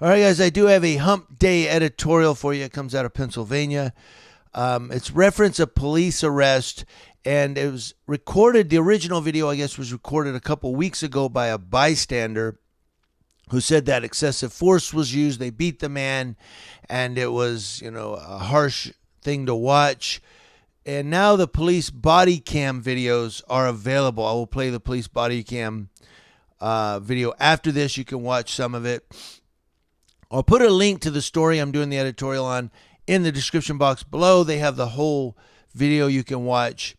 All right, guys, I do have a hump day editorial for you. It comes out of Pennsylvania. It's reference a police arrest, and it was recorded. The original video, I guess, was recorded a couple weeks ago by a bystander who said that excessive force was used. They beat the man, and it was, a harsh thing to watch. And now the police body cam videos are available. I will play the police body cam video after this. You can watch some of it. I'll put a link to the story I'm doing the editorial on in the description box below. They have the whole video you can watch.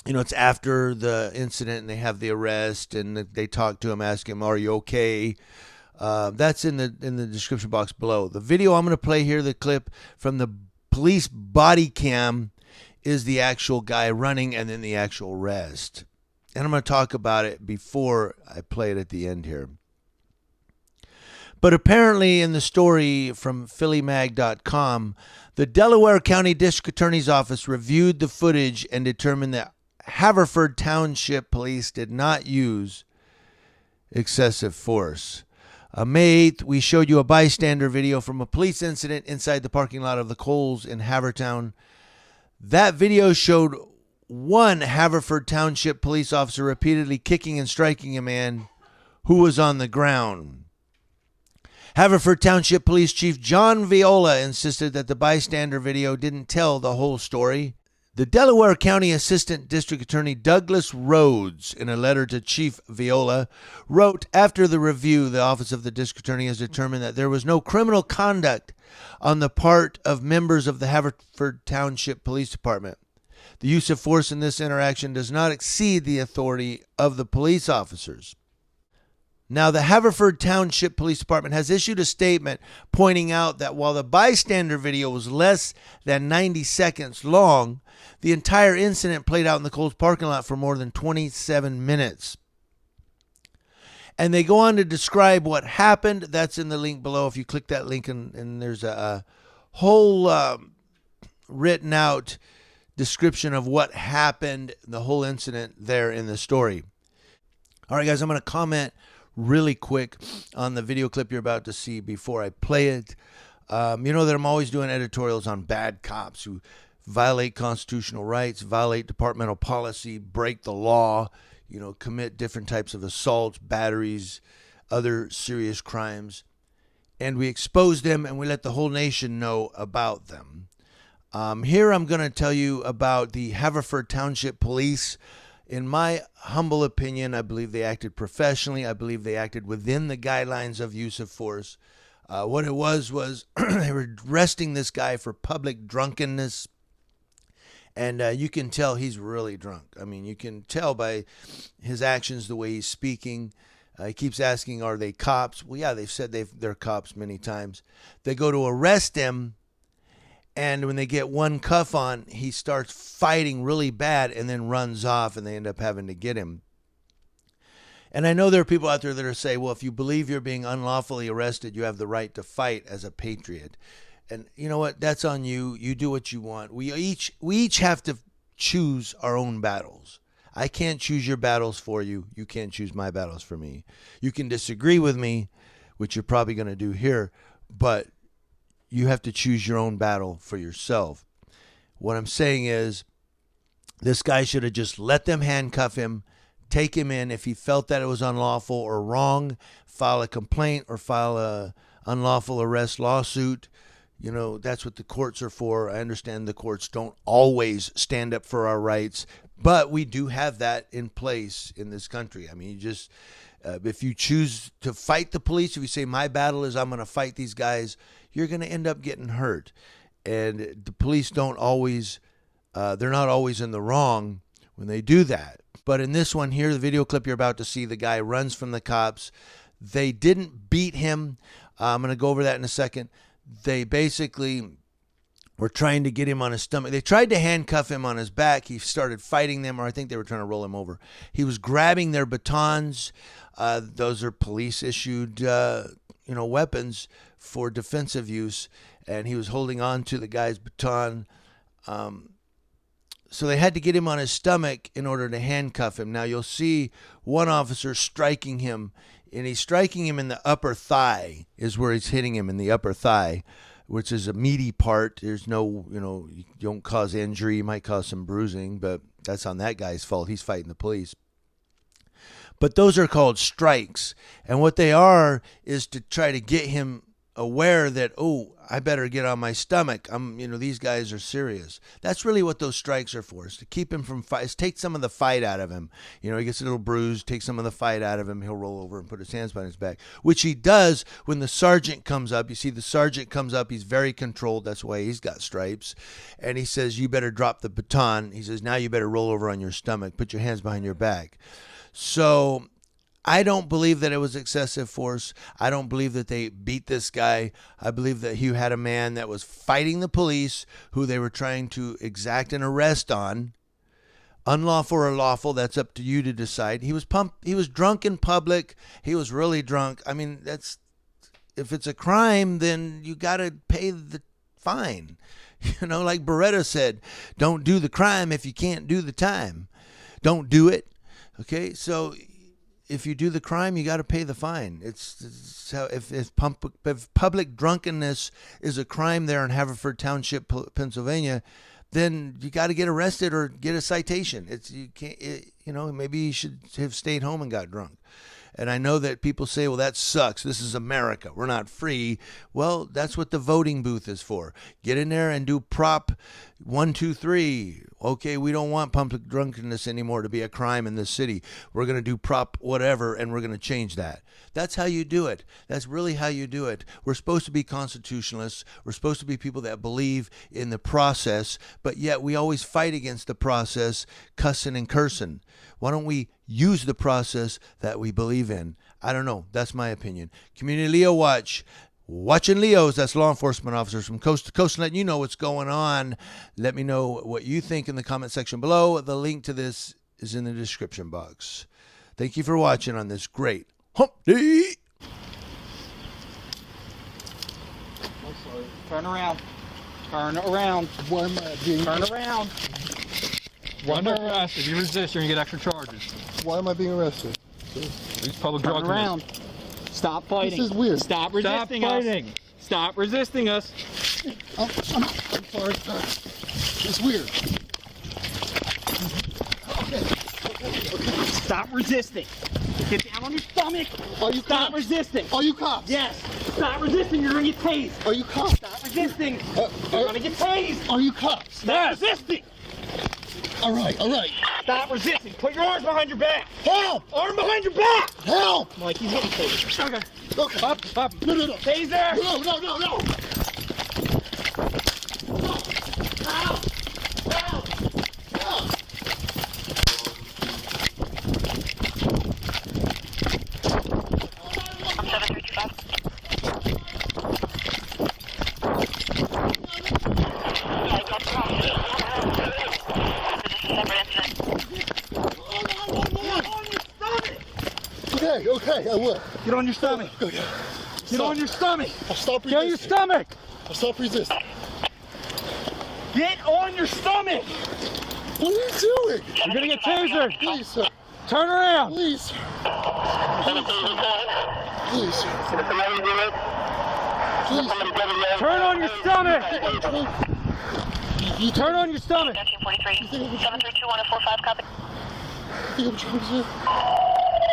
It's after the incident, and they have the arrest, and they talk to him, ask him, "Are you okay?" That's in the description box below. The video I'm going to play here, the clip from the police body cam, is the actual guy running and then the actual arrest. And I'm going to talk about it before I play it at the end here. But apparently in the story from PhillyMag.com, the Delaware County District Attorney's Office reviewed the footage and determined that Havertown Township Police did not use excessive force. May 8th, we showed you a bystander video from a police incident inside the parking lot of the Kohls in Havertown. That video showed one Havertown Township police officer repeatedly kicking and striking a man who was on the ground. Havertown Township Police Chief John Viola insisted that the bystander video didn't tell the whole story. The Delaware County Assistant District Attorney Douglas Rhodes, in a letter to Chief Viola, wrote, "After the review, the Office of the District Attorney has determined that there was no criminal conduct on the part of members of the Havertown Township Police Department. The use of force in this interaction does not exceed the authority of the police officers." Now, the Havertown Township Police Department has issued a statement pointing out that while the bystander video was less than 90 seconds long, the entire incident played out in the Kohls parking lot for more than 27 minutes. And they go on to describe what happened. That's in the link below. If you click that link, and there's a whole written out description of what happened, the whole incident there in the story. All right, guys, I'm going to comment really quick on the video clip you're about to see before I play it. You know that I'm always doing editorials on bad cops who violate constitutional rights, violate departmental policy, break the law, commit different types of assaults, batteries, other serious crimes. And we expose them, and we let the whole nation know about them. Here I'm going to tell you about the Havertown Township Police. In my humble opinion, I believe they acted professionally. I believe they acted within the guidelines of use of force. What it was they were arresting this guy for public drunkenness. And you can tell he's really drunk. I mean, you can tell by his actions, the way he's speaking. He keeps asking, are they cops? Well, yeah, they've said they're cops many times. They go to arrest him. And when they get one cuff on, he starts fighting really bad and then runs off, and they end up having to get him. And I know there are people out there that are saying, well, if you believe you're being unlawfully arrested, you have the right to fight as a patriot. And you know what? That's on you. You do what you want. We each have to choose our own battles. I can't choose your battles for you. You can't choose my battles for me. You can disagree with me, which you're probably going to do here, but you have to choose your own battle for yourself. What I'm saying is this guy should have just let them handcuff him, take him in. If he felt that it was unlawful or wrong, file a complaint or file a unlawful arrest lawsuit. That's what the courts are for. I understand the courts don't always stand up for our rights, but we do have that in place in this country. I mean, if you choose to fight the police, if you say my battle is I'm going to fight these guys, you're going to end up getting hurt. And the police don't always, they're not always in the wrong when they do that. But in this one here, the video clip you're about to see, the guy runs from the cops. They didn't beat him. I'm going to go over that in a second. They basically were trying to get him on his stomach. They tried to handcuff him on his back. He started fighting them, or I think they were trying to roll him over. He was grabbing their batons. Those are police-issued, weapons for defensive use, and he was holding on to the guy's baton. So they had to get him on his stomach in order to handcuff him. Now you'll see one officer striking him and he's striking him in the upper thigh is where he's hitting him, in the upper thigh, which is a meaty part. There's no, you don't cause injury. You might cause some bruising, but that's on that guy's fault. He's fighting the police. But those are called strikes. And what they are is to try to get him aware that, oh, I better get on my stomach. These guys are serious. That's really what those strikes are for, is to keep him from fight, take some of the fight out of him. He gets a little bruised, take some of the fight out of him. He'll roll over and put his hands behind his back, which he does when the sergeant comes up. You see the sergeant comes up. He's very controlled. That's why he's got stripes. And he says, you better drop the baton. He says, now you better roll over on your stomach. Put your hands behind your back. So I don't believe that it was excessive force. I don't believe that they beat this guy. I believe that he had a man that was fighting the police who they were trying to exact an arrest on. Unlawful or lawful, that's up to you to decide. He was drunk in public. He was really drunk. I mean, if it's a crime, then you got to pay the fine. Like Beretta said, don't do the crime if you can't do the time. Don't do it. Okay, so if you do the crime, you got to pay the fine. It's how if public drunkenness is a crime there in Havertown Township, Pennsylvania, then you got to get arrested or get a citation. Maybe you should have stayed home and got drunk. And I know that people say, well, that sucks. This is America. We're not free. Well, that's what the voting booth is for. Get in there and do Prop 1, 2, 3. Okay, we don't want public drunkenness anymore to be a crime in this city. We're going to do Prop whatever, and we're going to change that. That's how you do it. That's really how you do it. We're supposed to be constitutionalists. We're supposed to be people that believe in the process, but yet we always fight against the process, cussing and cursing. Why don't we use the process that we believe in? I don't know. That's my opinion. Community Leo Watch. Watching Leos, that's law enforcement officers from coast to coast, and letting you know what's going on. Let me know what you think in the comment section below. The link to this is in the description box. Thank you for watching on this great hump day. Turn around. Turn around. Why am I being Turn around. One arrest. If you resist, you're going to get extra charges. Why am I being arrested? These public drugs. Turn around. Stop fighting. This is weird. Stop resisting us. Stop resisting us. I'm sorry. It's weird. Okay. Stop resisting. Get down on your stomach. Are you Stop cops? resisting. Are you cops? Yes. Stop resisting. You're going to get tased. Are you cops? Stop resisting. You're going to get tased. Are you cops? Stop resisting. All right. Stop resisting. Put your arms behind your back. Help! Arm behind your back. Help! Mike, he's getting tased. Okay. Okay. Up. No. Taser. No. Help! Okay, I will. Get on your stomach. Okay. Get on your stomach. I'll stop resisting. Get on your stomach. I'll stop resisting. Get on your stomach. What are you doing? You're gonna get tasered. Please, sir. Turn around. Please. Please. Turn on your stomach. Turn on your stomach. 1943. 7321045, copy. Get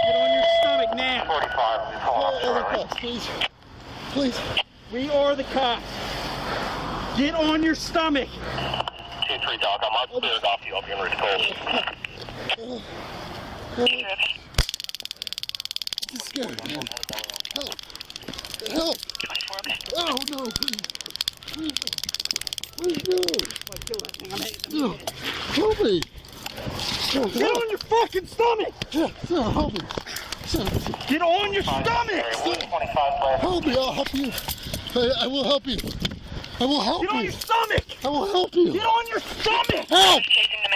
Get on your stomach now. 45. Please. We are the cops. Get on your stomach. 2-3 dog, I'm up cleared off you. I'll be en route to Kohls. This is scary, man. Help! Oh, no, please. Please, no. Help me. Get on your fucking stomach. Sir, help me. Sir, Get on your stomach. help me. I'll help you. I will help you. I will help Get on you. your stomach. I will help you. Get on your stomach. Help!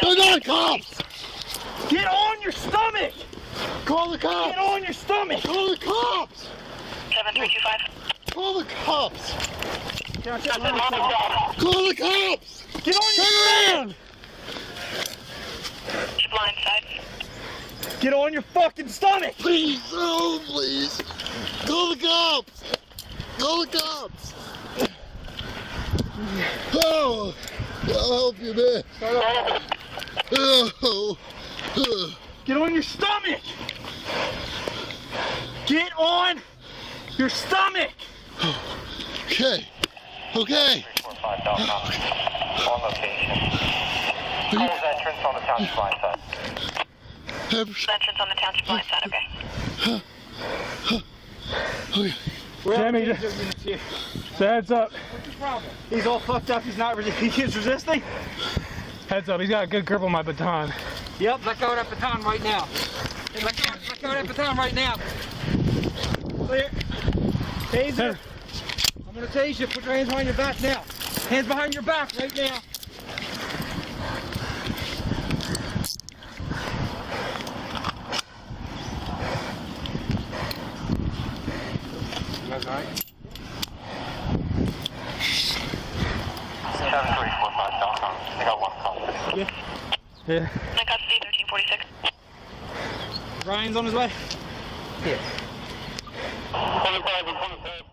They're not cops! Get on your stomach. Call the Get cops! on your stomach. Call the cops! 7325. Call the cops! Down. Call the cops! Get on your stomach. Blindside. Get on your fucking stomach! Please, oh, please. Call the cops. Call the cops. Oh, I'll help you, man. Oh. Get on your stomach! Get on your stomach! Okay. Okay. 345 Delcom. On location. Kohls entrance on the township blind side. Entrance on the township blind side, okay. Jimmy, so heads up. What's the problem? He's all fucked up. He's not. He's resisting. Heads up. He's got a good grip on my baton. Yep. Let go of that baton right now. Hey, let go of that baton right now. Clear. Taser. I'm gonna tase you. Put your hands behind your back now. Hands behind your back right now. You guys alright? 7345 Delcom. I got one call. Yeah. I got C 1346. Ryan's on his way. Yeah.